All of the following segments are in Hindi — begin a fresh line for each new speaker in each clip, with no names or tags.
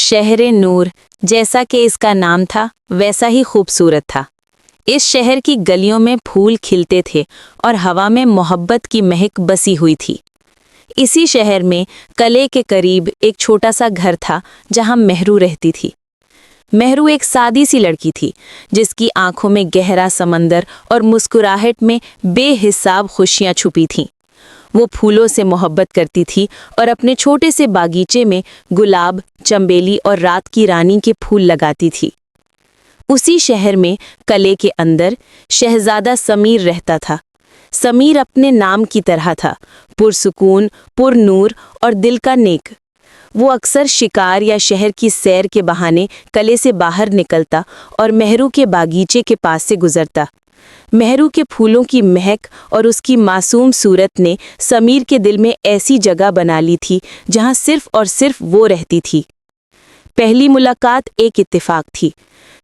शहर नूर, जैसा कि इसका नाम था वैसा ही खूबसूरत था। इस शहर की गलियों में फूल खिलते थे और हवा में मोहब्बत की महक बसी हुई थी। इसी शहर में कले के करीब एक छोटा सा घर था जहां मेहरू रहती थी। मेहरू एक सादी सी लड़की थी जिसकी आंखों में गहरा समंदर और मुस्कुराहट में बेहिसाब खुशियां छुपी थीं। वो फूलों से मोहब्बत करती थी और अपने छोटे से बागीचे में गुलाब, चंबेली और रात की रानी के फूल लगाती थी। उसी शहर में कले के अंदर शहजादा समीर रहता था। समीर अपने नाम की तरह था, पुरसुकून, पुरनूर और दिल का नेक। वो अक्सर शिकार या शहर की सैर के बहाने कले से बाहर निकलता और मेहरू के बागीचे के पास से गुजरता। मेहरू के फूलों की महक और उसकी मासूम सूरत ने समीर के दिल में ऐसी जगह बना ली थी जहां सिर्फ और सिर्फ वो रहती थी। पहली मुलाकात एक इत्तेफाक थी।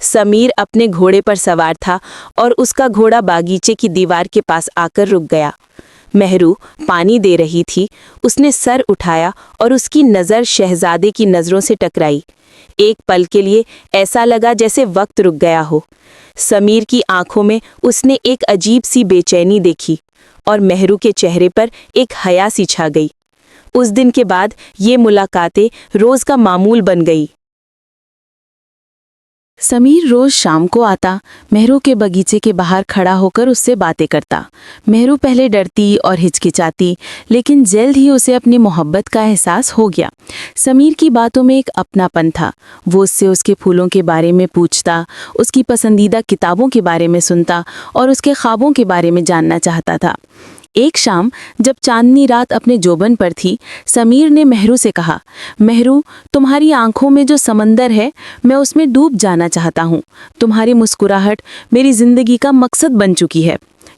समीर अपने घोड़े पर सवार था और उसका घोड़ा बागीचे की दीवार के पास आकर रुक गया। मेहरू पानी दे रही थी। उसने सर उठाया और उसकी नज़र शहजादे की नज़रों से टकराई। एक पल के लिए ऐसा लगा जैसे वक्त रुक गया हो। समीर की आंखों में उसने एक अजीब सी बेचैनी देखी और मेहरू के चेहरे पर एक हया सी छा गई। उस दिन के बाद ये मुलाकातें रोज का मामूल बन गई।
समीर रोज शाम को आता, मेहरू के बगीचे के बाहर खड़ा होकर उससे बातें करता। मेहरू पहले डरती और हिचकिचाती, लेकिन जल्द ही उसे अपनी मोहब्बत का एहसास हो गया। समीर की बातों में एक अपनापन था। वो उससे उसके फूलों के बारे में पूछता, उसकी पसंदीदा किताबों के बारे में सुनता और उसके ख्वाबों के बारे में जानना चाहता था। एक शाम जब चांदनी रात अपने जोबन पर थी, समीर ने मेहरू से कहा, मेहरू, तुम्हारी आंखों में जो समंदर है, मैं उसमें डूब जाना चाहता हूँ। तुम्हारी मुस्कुराहट मेरी जिंदगी का मकसद बन चुकी है।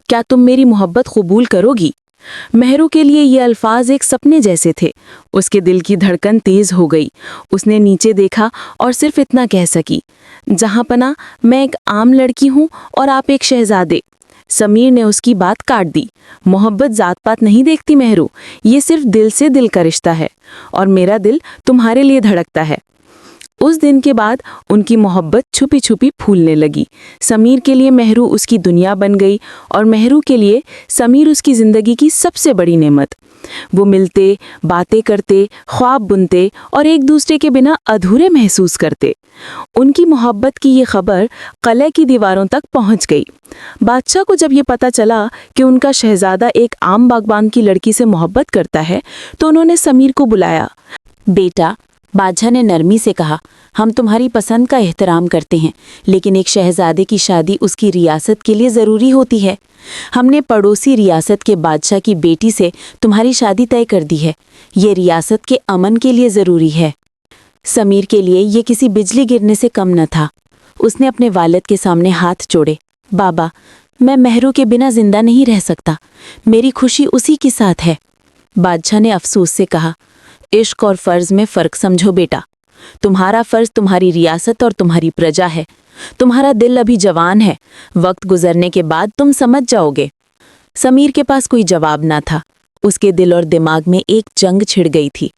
क्या तुम मेरी मोहब्बत कबूल करोगी? मेहरू के लिए ये अल्फाज एक सपने जैसे थे। उसके दिल की धड़कन तेज हो गई। उसने नीचे देखा और सिर्फ इतना कह सकी, जहाँ पना, मैं एक आम लड़की हूँ और आप एक शहजादे। समीर ने उसकी बात काट दी। मोहब्बत जात पात नहीं देखती मेहरू, ये सिर्फ दिल से दिल का रिश्ता है और मेरा दिल तुम्हारे लिए धड़कता है। उस दिन के बाद उनकी मोहब्बत छुपी छुपी फूलने लगी। समीर के लिए मेहरू उसकी दुनिया बन गई और मेहरू के लिए समीर उसकी ज़िंदगी की सबसे बड़ी नेमत। वो मिलते, बातें करते, ख्वाब बुनते और एक दूसरे के बिना अधूरे महसूस करते। उनकी मोहब्बत की ये खबर किले की दीवारों तक पहुंच गई। बादशाह को जब ये पता चला कि उनका शहजादा एक आम बागबान की लड़की से मोहब्बत करता है, तो उन्होंने समीर को बुलाया।
बेटा, बादशाह ने नरमी से कहा, हम तुम्हारी पसंद का एहतराम करते हैं, लेकिन एक शहजादे की शादी उसकी रियासत के लिए ज़रूरी होती है। हमने पड़ोसी रियासत के बादशाह की बेटी से तुम्हारी शादी तय कर दी है। ये रियासत के अमन के लिए ज़रूरी है। समीर के लिए ये किसी बिजली गिरने से कम न था। उसने अपने वालिद के सामने हाथ जोड़े। बाबा, मैं मेहरू के बिना जिंदा नहीं रह सकता। मेरी खुशी उसी के साथ है। बादशाह ने अफसोस से कहा, इश्क और फ़र्ज़ में फ़र्क समझो बेटा। तुम्हारा फ़र्ज़ तुम्हारी रियासत और तुम्हारी प्रजा है। तुम्हारा दिल अभी जवान है। वक्त गुजरने के बाद तुम समझ जाओगे। समीर के पास कोई जवाब ना था। उसके दिल और दिमाग में एक जंग छिड़ गई थी।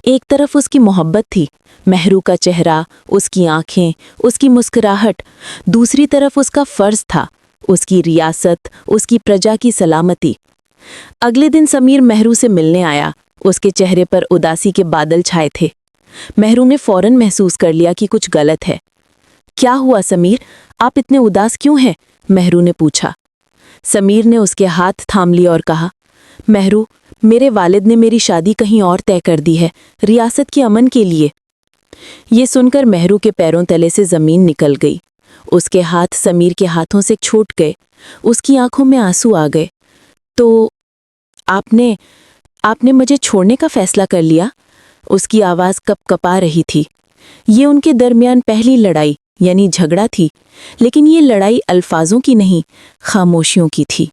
एक तरफ उसकी मोहब्बत थी, मेहरू का चेहरा, उसकी आंखें, उसकी मुस्कुराहट। दूसरी तरफ उसका फ़र्ज़ था, उसकी रियासत, उसकी प्रजा की सलामती। अगले दिन समीर मेहरू से मिलने आया। उसके चेहरे पर उदासी के बादल छाए थे। मेहरू ने फौरन महसूस कर लिया कि कुछ गलत है। क्या हुआ समीर, आप इतने उदास क्यों हैं? मेहरू ने पूछा। समीर ने उसके हाथ थाम लिया और कहा, मेहरू, मेरे वालिद ने मेरी शादी कहीं और तय कर दी है, रियासत के अमन के लिए। ये सुनकर मेहरू के पैरों तले से ज़मीन निकल गई। उसके हाथ समीर के हाथों से छूट गए। उसकी आंखों में आंसू आ गए। तो आपने मुझे छोड़ने का फैसला कर लिया? उसकी आवाज़ कँपा रही थी। ये उनके दरमियान पहली लड़ाई यानी झगड़ा थी, लेकिन ये लड़ाई अल्फाजों की नहीं, खामोशियों की थी।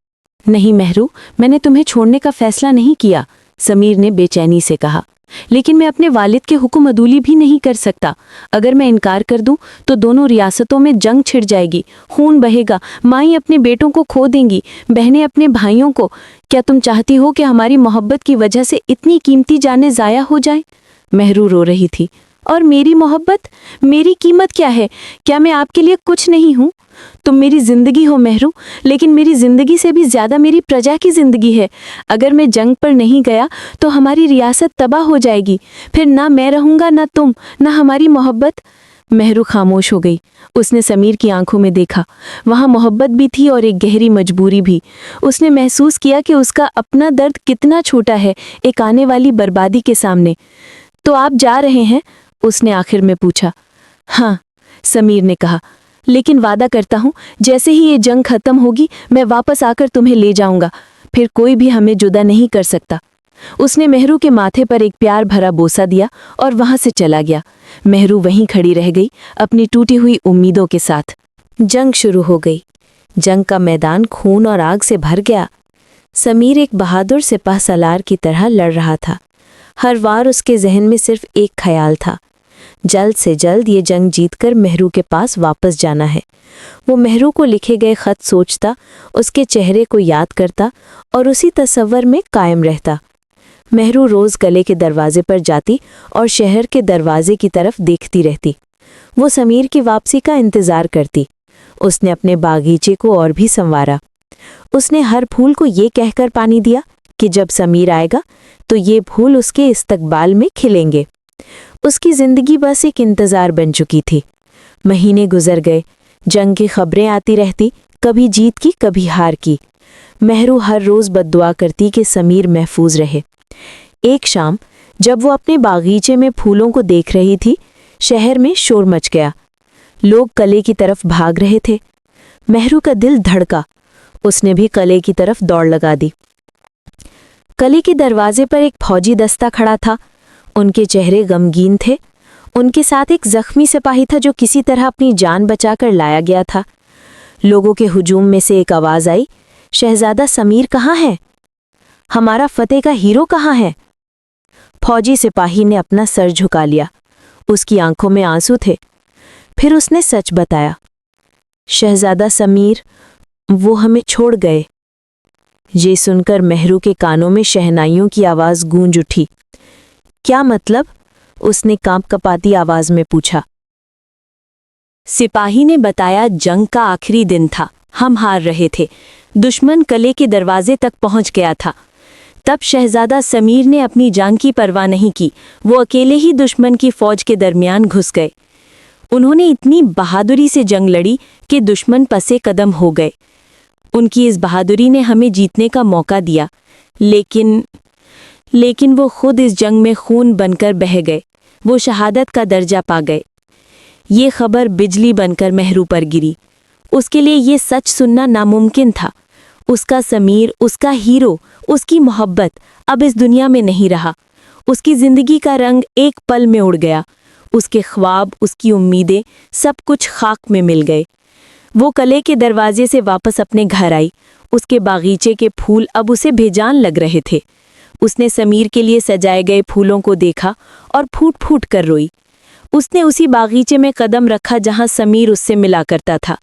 नहीं मेहरू, मैंने तुम्हें छोड़ने का फैसला नहीं किया, समीर ने बेचैनी से कहा। लेकिन मैं अपने वालिद के हुक्म अदूली भी नहीं कर सकता। अगर मैं इनकार कर दूं तो दोनों रियासतों में जंग छिड़ जाएगी, खून बहेगा, माएँ अपने बेटों को खो देंगी, बहनें अपने भाइयों को। क्या तुम चाहती हो कि हमारी मोहब्बत की वजह से इतनी कीमती जानें ज़ाया हो जाएं? मेहरू रो रही थी। और मेरी मोहब्बत, मेरी कीमत क्या है? क्या मैं आपके लिए कुछ नहीं हूँ? तुम मेरी जिंदगी हो मेहरू, लेकिन मेरी जिंदगी से भी ज्यादा मेरी प्रजा की जिंदगी है। अगर मैं जंग पर नहीं गया तो हमारी रियासत तबाह हो जाएगी। फिर ना मैं रहूंगा, ना तुम, ना हमारी मोहब्बत। मेहरू खामोश हो गई। उसने समीर की आंखों में देखा। वहाँ मोहब्बत भी थी और एक गहरी मजबूरी भी। उसने महसूस किया कि उसका अपना दर्द कितना छोटा है एक आने वाली बर्बादी के सामने। तो आप जा रहे हैं? उसने आखिर में पूछा। हाँ, समीर ने कहा, लेकिन वादा करता हूँ जैसे ही ये जंग खत्म होगी मैं वापस आकर तुम्हें ले जाऊंगा। फिर कोई भी हमें जुदा नहीं कर सकता। उसने मेहरू के माथे पर एक प्यार भरा बोसा दिया और वहां से चला गया। मेहरू वहीं खड़ी रह गई, अपनी टूटी हुई उम्मीदों के साथ। जंग शुरू हो गई। जंग का मैदान खून और आग से भर गया। समीर एक बहादुर सिपाह सलार की तरह लड़ रहा था। हर बार उसके जहन में सिर्फ एक ख्याल था, जल्द से जल्द ये जंग जीतकर मेहरू के पास वापस जाना है। वो मेहरू को लिखे गए खत सोचता, उसके चेहरे को याद करता और उसी तसव्वुर में कायम रहता। मेहरू रोज गले के दरवाजे पर जाती और शहर के दरवाजे की तरफ देखती रहती। वो समीर की वापसी का इंतजार करती। उसने अपने बागीचे को और भी संवारा। उसने हर फूल को ये कहकर पानी दिया कि जब समीर आएगा तो ये फूल उसके इस्तकबाल में खिलेंगे। उसकी जिंदगी बस एक इंतजार बन चुकी थी। महीने गुजर गए। जंग की खबरें आती रहती, कभी जीत की कभी हार की। मेहरू हर रोज बद्दुआ करती कि समीर महफूज रहे। एक शाम जब वो अपने बागीचे में फूलों को देख रही थी, शहर में शोर मच गया। लोग कले की तरफ भाग रहे थे। मेहरू का दिल धड़का। उसने भी कले की तरफ दौड़ लगा दी। कले के दरवाजे पर एक फौजी दस्ता खड़ा था। उनके चेहरे गमगीन थे। उनके साथ एक जख्मी सिपाही था जो किसी तरह अपनी जान बचाकर लाया गया था। लोगों के हुजूम में से एक आवाज आई, शहजादा समीर कहाँ है? हमारा फतेह का हीरो कहाँ है? फौजी सिपाही ने अपना सर झुका लिया। उसकी आंखों में आंसू थे। फिर उसने सच बताया, शहजादा समीर, वो हमें छोड़ गए। ये सुनकर मेहरू के कानों में शहनाइयों की आवाज गूंज उठी। क्या मतलब? उसने कांप कपाती आवाज में पूछा। सिपाही ने बताया, जंग का आखिरी दिन था। हम हार रहे थे। दुश्मन कले के दरवाजे तक पहुंच गया था। तब शहजादा समीर ने अपनी जान की परवाह नहीं की। वो अकेले ही दुश्मन की फौज के दरमियान घुस गए। उन्होंने इतनी बहादुरी से जंग लड़ी कि दुश्मन पसे कदम हो गए। उनकी इस बहादुरी ने हमें जीतने का मौका दिया, लेकिन वो खुद इस जंग में खून बनकर बह गए। वो शहादत का दर्जा पा गए। ये खबर बिजली बनकर मेहरू पर गिरी। उसके लिए ये सच सुनना नामुमकिन था। उसका समीर, उसका हीरो, उसकी मोहब्बत अब इस दुनिया में नहीं रहा। उसकी जिंदगी का रंग एक पल में उड़ गया। उसके ख्वाब, उसकी उम्मीदें, सब कुछ खाक में मिल गए। वो कले के दरवाजे से वापस अपने घर आई। उसके बागीचे के फूल अब उसे बेजान लग रहे थे। उसने समीर के लिए सजाए गए फूलों को देखा और फूट फूट कर रोई। उसने उसी बागीचे में कदम रखा जहां समीर उससे मिला करता था।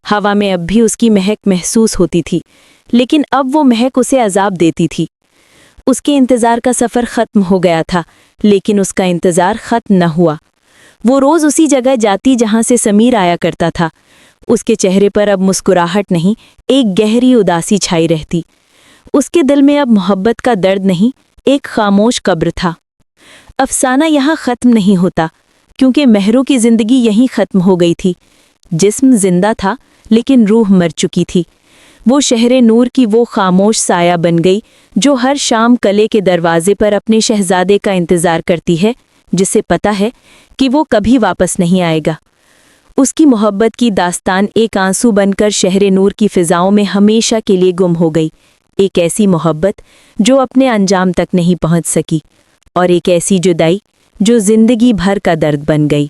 हवा में अब भी उसकी महक महसूस होती थी, लेकिन अब वो महक उसे अजाब देती थी। उसके इंतजार का सफ़र ख़त्म हो गया था, लेकिन उसका इंतजार ख़त्म न हुआ। वो रोज़ उसी जगह जाती जहां से समीर आया करता था। उसके चेहरे पर अब मुस्कुराहट नहीं, एक गहरी उदासी छाई रहती। उसके दिल में अब मोहब्बत का दर्द नहीं, एक खामोश कब्र था। अफसाना यहाँ ख़त्म नहीं होता, क्योंकि मेहरू की ज़िंदगी यहीं ख़त्म हो गई थी। जिस्म जिंदा था, लेकिन रूह मर चुकी थी। वो शहरे नूर की वो खामोश साया बन गई जो हर शाम कले के दरवाजे पर अपने शहजादे का इंतज़ार करती है, जिसे पता है कि वो कभी वापस नहीं आएगा। उसकी मोहब्बत की दास्तान एक आंसू बनकर शहरे नूर की फ़िज़ाओं में हमेशा के लिए गुम हो गई। एक ऐसी मोहब्बत जो अपने अंजाम तक नहीं पहुंच सकी, और एक ऐसी जुदाई जो ज़िंदगी भर का दर्द बन गई।